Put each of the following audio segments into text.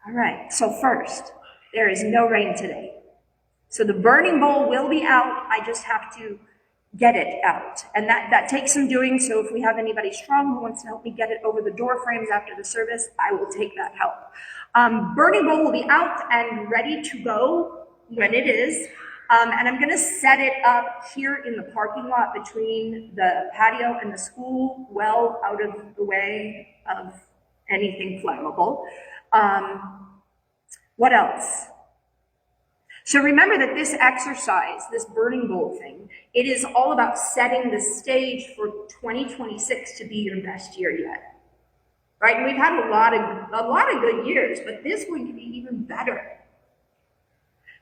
All right, so first, there is no rain today. So the burning bowl will be out. I just have to get it out. And that takes some doing. So if we have anybody strong who wants to help me get it over the door frames after the service, I will take that help. Burning bowl will be out and ready to go when it is. And I'm going to set it up here in the parking lot between the patio and the school, well out of the way of anything flammable. What else? So remember that this exercise, this burning bowl thing, it is all about setting the stage for 2026 to be your best year yet. Right? And we've had a lot of good years, but this one can be even better.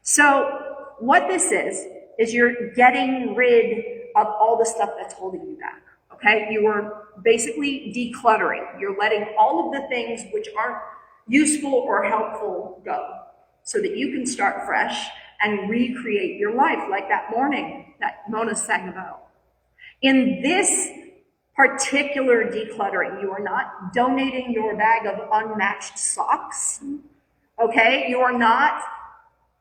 So what this is you're getting rid of all the stuff that's holding you back. Okay? You are basically decluttering. You're letting all of the things which aren't useful or helpful go, so that you can start fresh and recreate your life like that morning that Mona sang about. In this particular decluttering, you are not donating your bag of unmatched socks, okay? You are not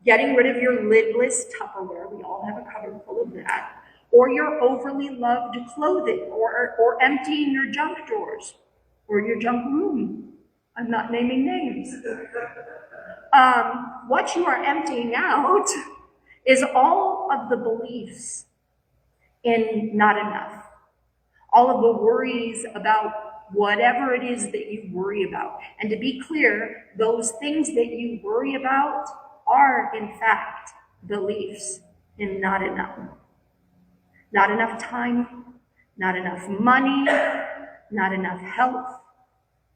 getting rid of your lidless Tupperware, we all have a cupboard full of that, or your overly loved clothing, or emptying your junk drawers, or your junk room. I'm not naming names. What you are emptying out is all of the beliefs in not enough, all of the worries about whatever it is that you worry about. And to be clear, those things that you worry about are, in fact, beliefs in not enough. Not enough time, not enough money, not enough health,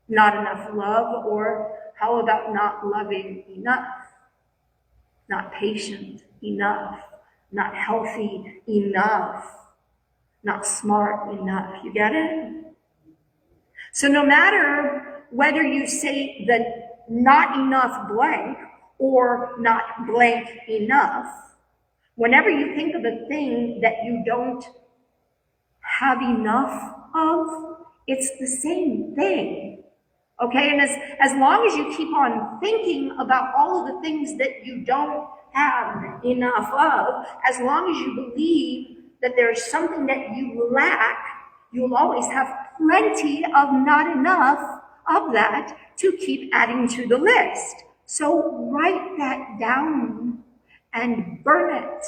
not enough love, or how about not loving enough? Not patient enough, not healthy enough, not smart enough. You get it? So no matter whether you say the not enough blank or not blank enough, whenever you think of a thing that you don't have enough of, it's the same thing. Okay, and as long as you keep on thinking about all of the things that you don't have enough of, as long as you believe that there's something that you lack, you'll always have plenty of not enough of that to keep adding to the list. So write that down and burn it.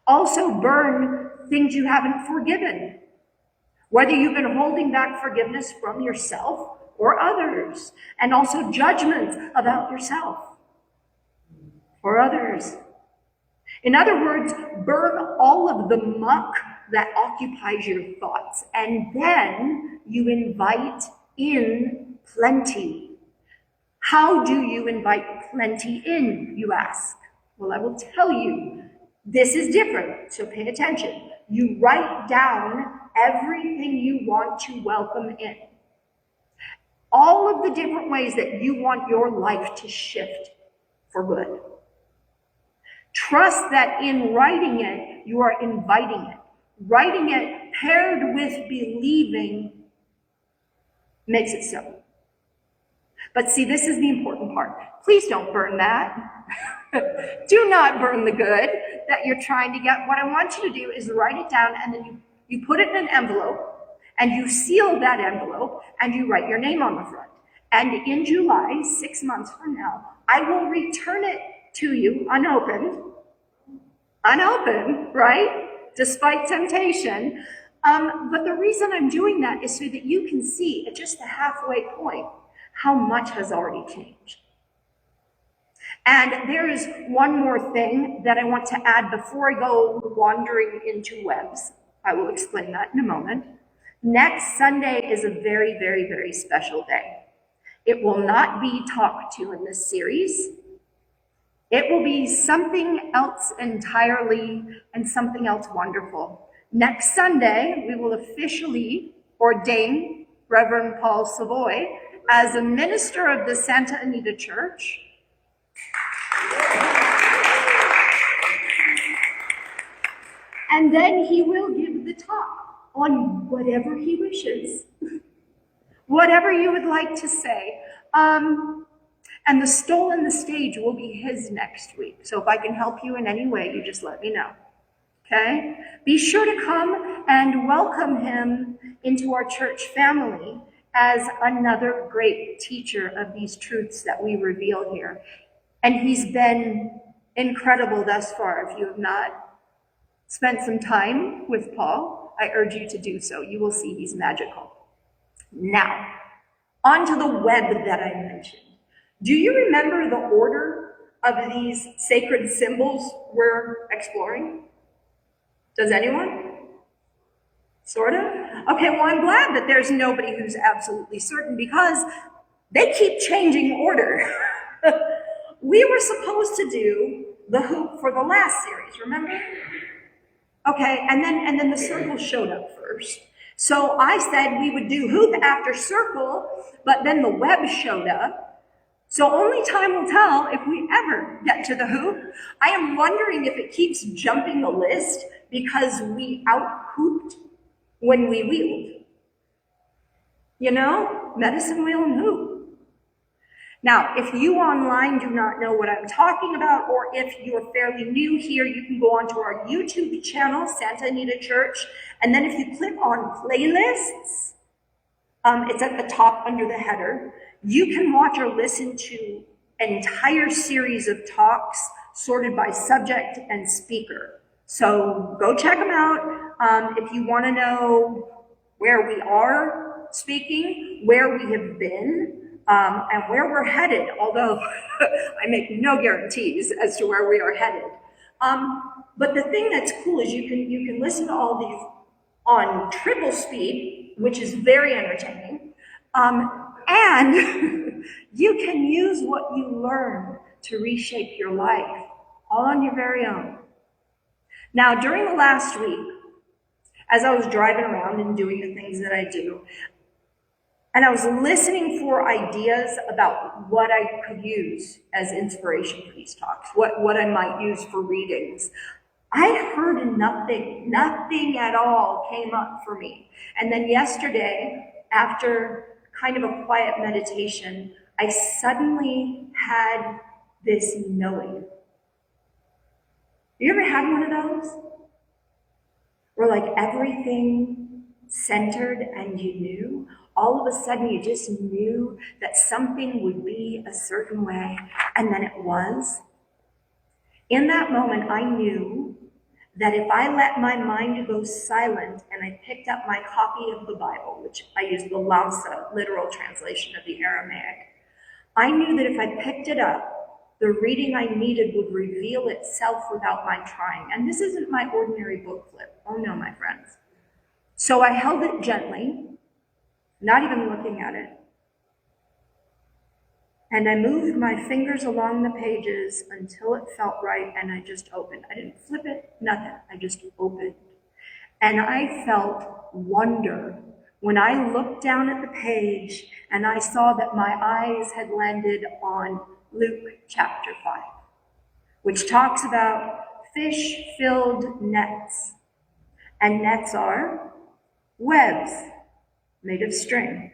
Also burn things you haven't forgiven, whether you've been holding back forgiveness from yourself or others, and also judgments about yourself or others. In other words, burn all of the muck that occupies your thoughts, and then you invite in plenty. How do you invite plenty in, you ask? Well, I will tell you. This is different, so pay attention. You write down everything you want to welcome in. All of the different ways that you want your life to shift for good. Trust that in writing it, you are inviting it. Writing it paired with believing makes it so. But see, this is the important part. Please don't burn that. Do not burn the good that you're trying to get. What I want you to do is write it down, and then you put it in an envelope, and you seal that envelope, and you write your name on the front. And in July, 6 months from now, I will return it to you unopened, right? Despite temptation. But the reason I'm doing that is so that you can see at just the halfway point how much has already changed. And there is one more thing that I want to add before I go wandering into webs. I will explain that in a moment. Next Sunday is a very, very, very special day. It will not be talked to in this series. It will be something else entirely and something else wonderful. Next Sunday, we will officially ordain Reverend Paul Savoy as a minister of the Santa Anita Church. And then he will give the talk on whatever he wishes, whatever you would like to say. And the stole and the stage will be his next week. So if I can help you in any way, you just let me know. Okay? Be sure to come and welcome him into our church family as another great teacher of these truths that we reveal here. And he's been incredible thus far. If you have not spent some time with Paul, I urge you to do so. You will see he's magical. Now, on to the web that I mentioned. Do you remember the order of these sacred symbols we're exploring? Does anyone? Sort of? Okay, well, I'm glad that there's nobody who's absolutely certain because they keep changing order. We were supposed to do the hoop for the last series, remember? Okay, and then the circle showed up first. So I said we would do hoop after circle, but then the web showed up. So only time will tell if we ever get to the hoop. I am wondering if it keeps jumping the list because we out-hooped when we wheeled. You know, medicine wheel and hoop. Now, if you online do not know what I'm talking about, or if you're fairly new here, you can go onto our YouTube channel, Santa Anita Church, and then if you click on playlists, it's at the top under the header, you can watch or listen to an entire series of talks sorted by subject and speaker. So go check them out. If you want to know where we are speaking, where we have been, and where we're headed, although I make no guarantees as to where we are headed. But the thing that's cool is you can listen to all these on triple speed, which is very entertaining, and you can use what you learn to reshape your life, all on your very own. Now, during the last week, as I was driving around and doing the things that I do, and I was listening for ideas about what I could use as inspiration for these talks, what I might use for readings. I heard nothing at all came up for me. And then yesterday, after kind of a quiet meditation, I suddenly had this knowing. You ever had one of those? Where like everything centered and you knew? All of a sudden you just knew that something would be a certain way, and then it was. In that moment, I knew that if I let my mind go silent and I picked up my copy of the Bible, which I used the Lamsa, literal translation of the Aramaic, I knew that if I picked it up, the reading I needed would reveal itself without my trying. And this isn't my ordinary book flip. Oh no, my friends. So I held it gently, not even looking at it. And I moved my fingers along the pages until it felt right, and I just opened. I didn't flip it, nothing. I just opened. And I felt wonder when I looked down at the page and I saw that my eyes had landed on Luke chapter 5, which talks about fish-filled nets. And nets are webs made of string.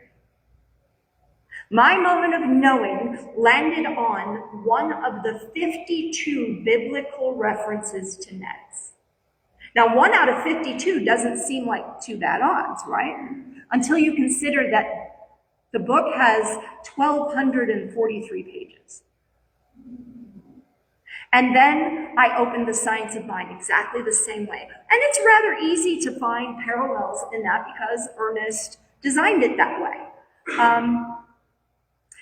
My moment of knowing landed on one of the 52 biblical references to nets. Now, 1 out of 52 doesn't seem like too bad odds, right? Until you consider that the book has 1,243 pages. And then I opened The Science of Mind exactly the same way. And it's rather easy to find parallels in that because Ernest designed it that way.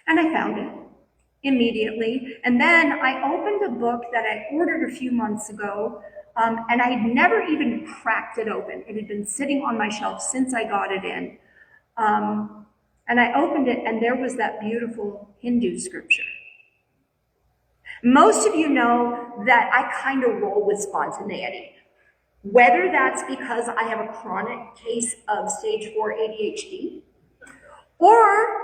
And I found it immediately. And then I opened a book that I ordered a few months ago, and I had never even cracked it open. It had been sitting on my shelf since I got it in. And I opened it, and there was that beautiful Hindu scripture. Most of you know that I kind of roll with spontaneity. Whether that's because I have a chronic case of stage 4 ADHD, or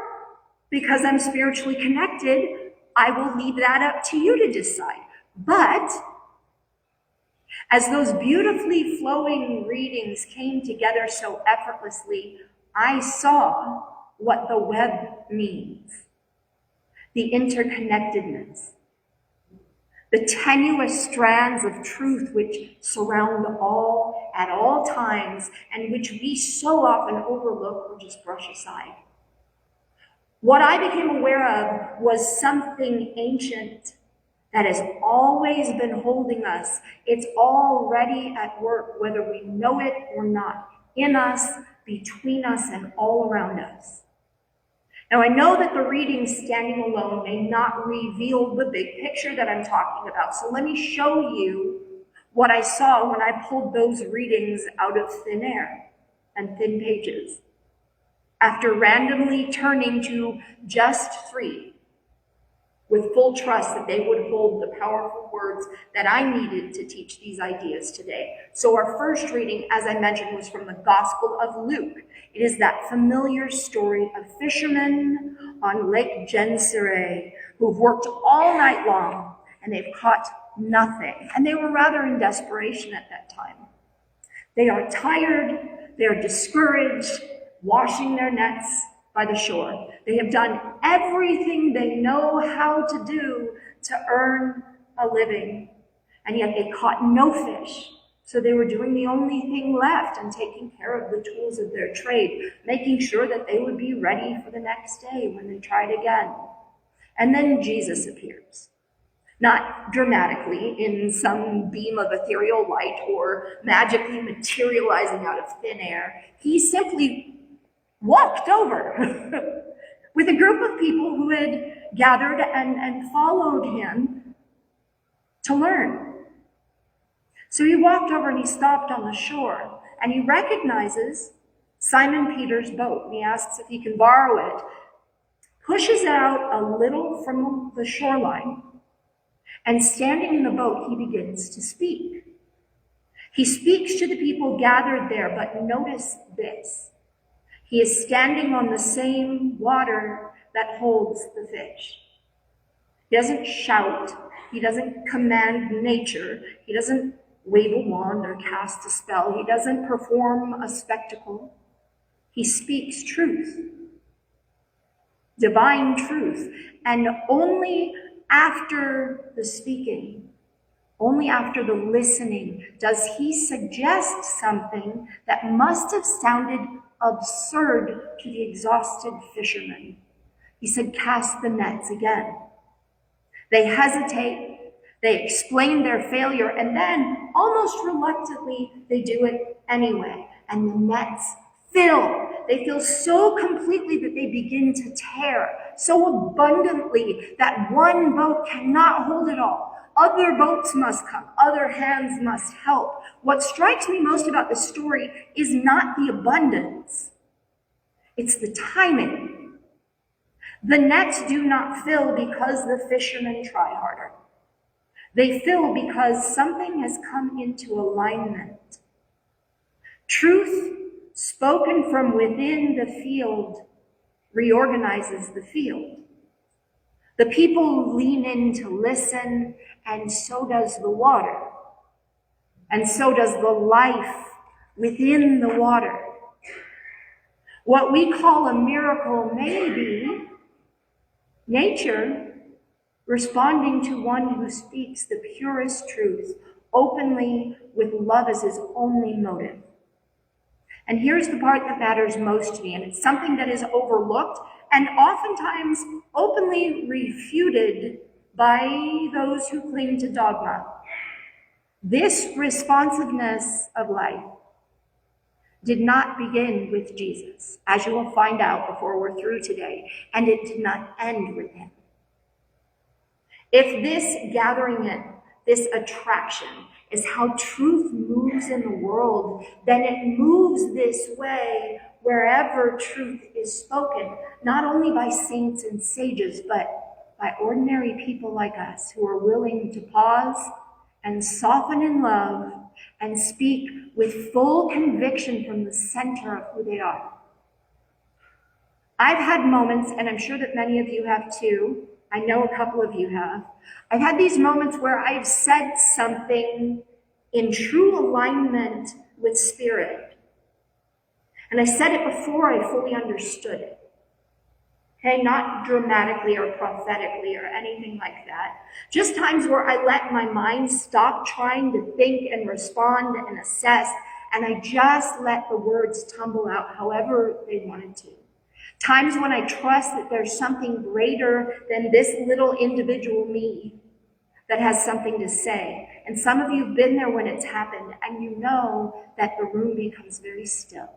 because I'm spiritually connected, I will leave that up to you to decide. But as those beautifully flowing readings came together so effortlessly, I saw what the web means. the interconnectedness, the tenuous strands of truth which surround all at all times and which we so often overlook or just brush aside. What I became aware of was something ancient that has always been holding us. It's already at work, whether we know it or not, in us, between us, and all around us. Now, I know that the reading standing alone may not reveal the big picture that I'm talking about, so let me show you what I saw when I pulled those readings out of thin air and thin pages. After randomly turning to just 3, with full trust that they would hold the powerful words that I needed to teach these ideas today. So our first reading, as I mentioned, was from the Gospel of Luke. It is that familiar story of fishermen on Lake Gennesaret who've worked all night long and they've caught nothing. And they were rather in desperation at that time. They are tired, they are discouraged, washing their nets by the shore. They have done everything they know how to do to earn a living, and yet they caught no fish. So they were doing the only thing left and taking care of the tools of their trade, making sure that they would be ready for the next day when they tried again. And then Jesus appears. Not dramatically in some beam of ethereal light or magically materializing out of thin air. He simply walked over with a group of people who had gathered and followed him to learn. So he walked over and he stopped on the shore and he recognizes Simon Peter's boat and he asks if he can borrow it, pushes it out a little from the shoreline, and standing in the boat, he begins to speak. He speaks to the people gathered there, but notice this. He is standing on the same water that holds the fish. He doesn't shout. He doesn't command nature. He doesn't wave a wand or cast a spell. He doesn't perform a spectacle. He speaks truth, divine truth. And only after the speaking, only after the listening, does he suggest something that must have sounded absurd to the exhausted fishermen. He said, cast the nets again. They hesitate, they explain their failure, and then, almost reluctantly, they do it anyway. And the nets fill. They fill so completely that they begin to tear, so abundantly that one boat cannot hold it all. Other boats must come. Other hands must help. What strikes me most about this story is not the abundance. It's the timing. The nets do not fill because the fishermen try harder. They fill because something has come into alignment. Truth spoken from within the field reorganizes the field. The people lean in to listen, and so does the water. And so does the life within the water. What we call a miracle may be nature responding to one who speaks the purest truth openly with love as his only motive. And here's the part that matters most to me, and it's something that is overlooked and oftentimes openly refuted by those who cling to dogma. This responsiveness of life did not begin with Jesus, as you will find out before we're through today, and it did not end with him. If this gathering in, this attraction, is how truth moves in the world, then it moves this way wherever truth is spoken, not only by saints and sages, but by ordinary people like us who are willing to pause and soften in love and speak with full conviction from the center of who they are. I've had moments, and I'm sure that many of you have too, I know a couple of you have, I've had these moments where I've said something in true alignment with spirit. And I said it before I fully understood it. Okay, not dramatically or prophetically or anything like that. Just times where I let my mind stop trying to think and respond and assess, and I just let the words tumble out however they wanted to. Times when I trust that there's something greater than this little individual me that has something to say. And some of you have been there when it's happened, and you know that the room becomes very still.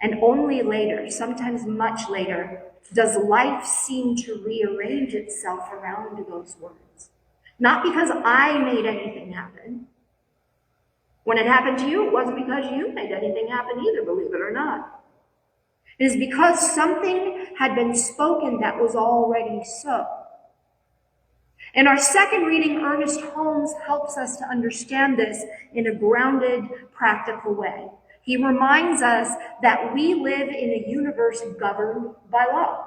And only later, sometimes much later, does life seem to rearrange itself around those words. Not because I made anything happen. When it happened to you, it wasn't because you made anything happen either, believe it or not. It is because something had been spoken that was already so. In our second reading, Ernest Holmes helps us to understand this in a grounded, practical way. He reminds us that we live in a universe governed by law.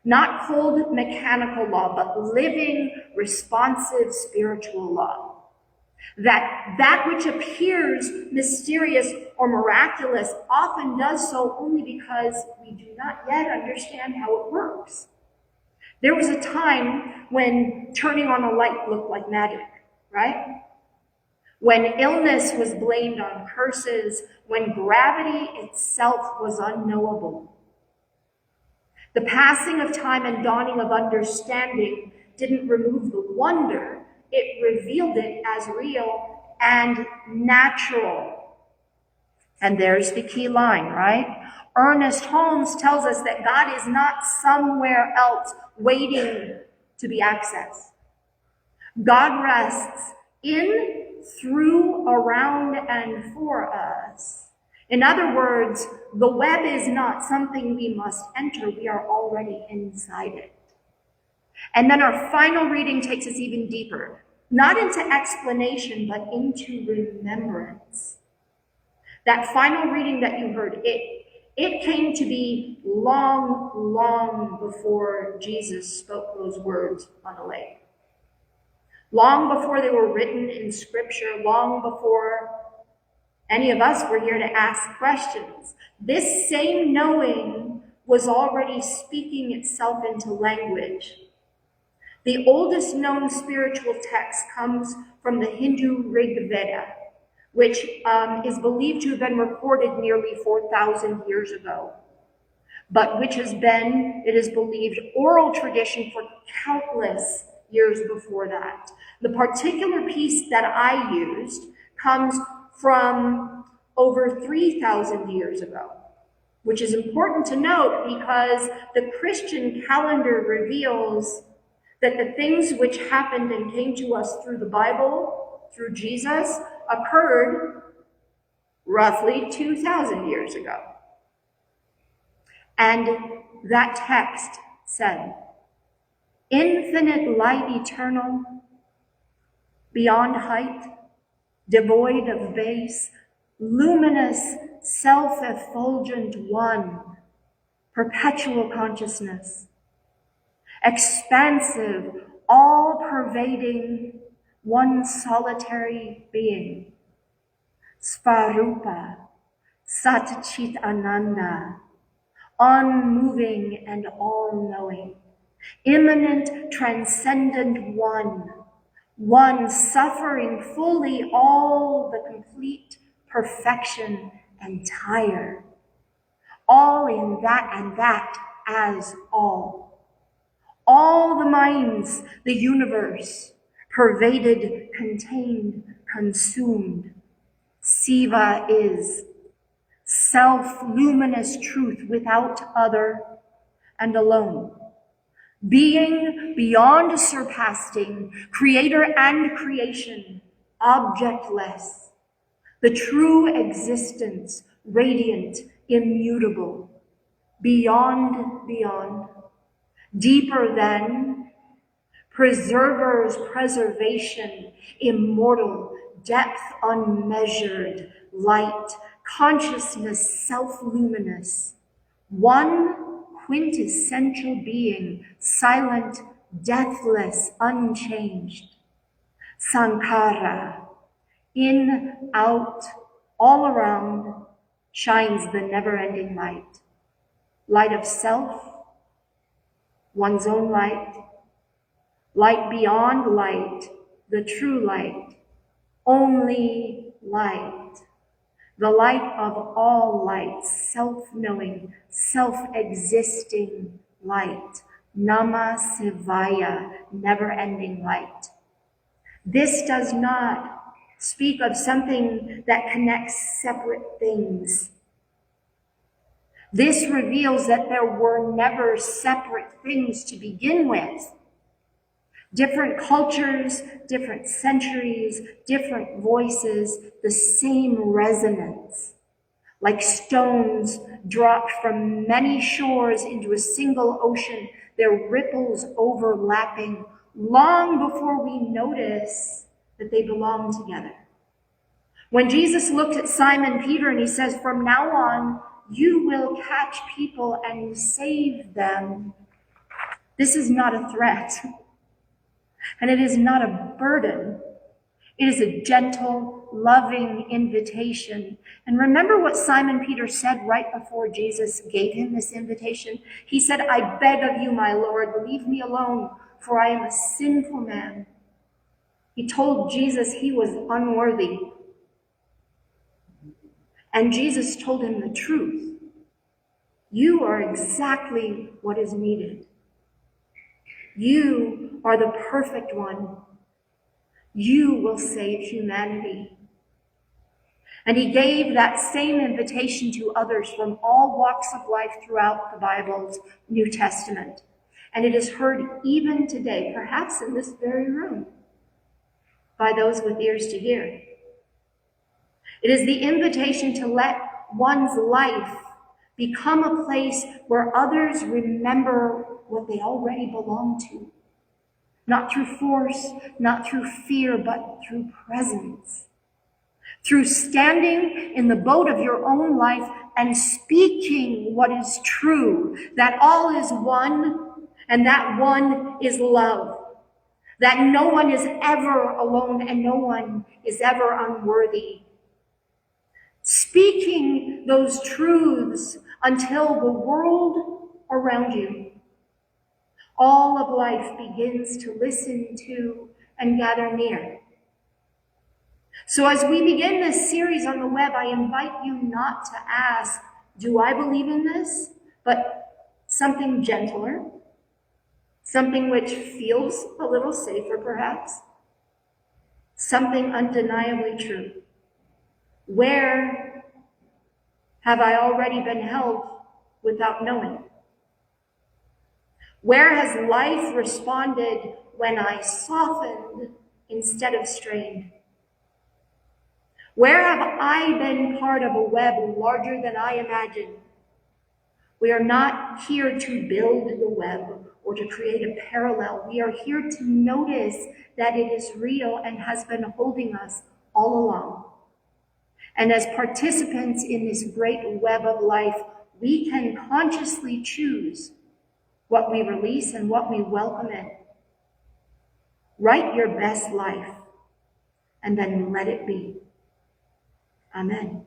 Not cold mechanical law, but living, responsive spiritual law. That which appears mysterious or miraculous often does so only because we do not yet understand how it works. There was a time when turning on a light looked like magic, right? When illness was blamed on curses, when gravity itself was unknowable. The passing of time and dawning of understanding didn't remove the wonder, it revealed it as real and natural. And there's the key line, right? Ernest Holmes tells us that God is not somewhere else waiting to be accessed. God rests in, through, around, and for us. In other words, the web is not something we must enter. We are already inside it. And then our final reading takes us even deeper, not into explanation, but into remembrance. That final reading that you heard, it came to be long, long before Jesus spoke those words on the lake. Long before they were written in Scripture, long before any of us were here to ask questions. This same knowing was already speaking itself into language. The oldest known spiritual text comes from the Hindu Rig Veda, which is believed to have been recorded nearly 4,000 years ago, but which has been, it is believed, oral tradition for countless years before that. The particular piece that I used comes from over 3,000 years ago, which is important to note because the Christian calendar reveals that the things which happened and came to us through the Bible, through Jesus, occurred roughly 2,000 years ago. And that text said, "Infinite light eternal, beyond height, devoid of base, luminous, self-effulgent one, perpetual consciousness, expansive, all-pervading, one solitary being, Svarupa, Sat Chit Ananda, unmoving and all-knowing, immanent, transcendent one suffering fully all the complete perfection entire, all in that and that as all the minds, the universe, pervaded, contained, consumed. Siva is self-luminous truth without other and alone. Being beyond surpassing, creator and creation, objectless. The true existence, radiant, immutable, beyond, deeper than, preserver's preservation, immortal, depth unmeasured, light, consciousness self-luminous, one quintessential being, silent, deathless, unchanged. Sankara, in, out, all around, shines the never-ending light. light of self, one's own light, light beyond light, the true light, only light, the light of all lights, self-knowing, self-existing light, Nama Sivaya, never-ending light. This does not speak of something that connects separate things. This reveals that there were never separate things to begin with. Different cultures, different centuries, different voices, the same resonance. Like stones dropped from many shores into a single ocean, their ripples overlapping long before we notice that they belong together. When Jesus looked at Simon Peter and he says, "From now on, you will catch people and save them," this is not a threat. And it is not a burden. It is a gentle, loving invitation. And remember what Simon Peter said right before Jesus gave him this invitation? He said, "I beg of you, my Lord, leave me alone, for I am a sinful man." He told Jesus he was unworthy. And Jesus told him the truth. You are exactly what is needed. You are the perfect one. You will save humanity. And he gave that same invitation to others from all walks of life throughout the Bible's New Testament. And it is heard even today, perhaps in this very room, by those with ears to hear. It is the invitation to let one's life become a place where others remember what they already belong to. Not through force, not through fear, but through presence. Through standing in the boat of your own life and speaking what is true, that all is one, and that one is love. That no one is ever alone and no one is ever unworthy. Speaking those truths until the world around you, all of life begins to listen to and gather near. So as we begin this series on the web, I invite you not to ask, "Do I believe in this?" but something gentler, something which feels a little safer perhaps, something undeniably true. Where have I already been held without knowing? Where has life responded when I softened instead of strained? Where have I been part of a web larger than I imagined? We are not here to build the web or to create a parallel. We are here to notice that it is real and has been holding us all along. And as participants in this great web of life, we can consciously choose what we release and what we welcome in. Write your best life and then let it be. Amen.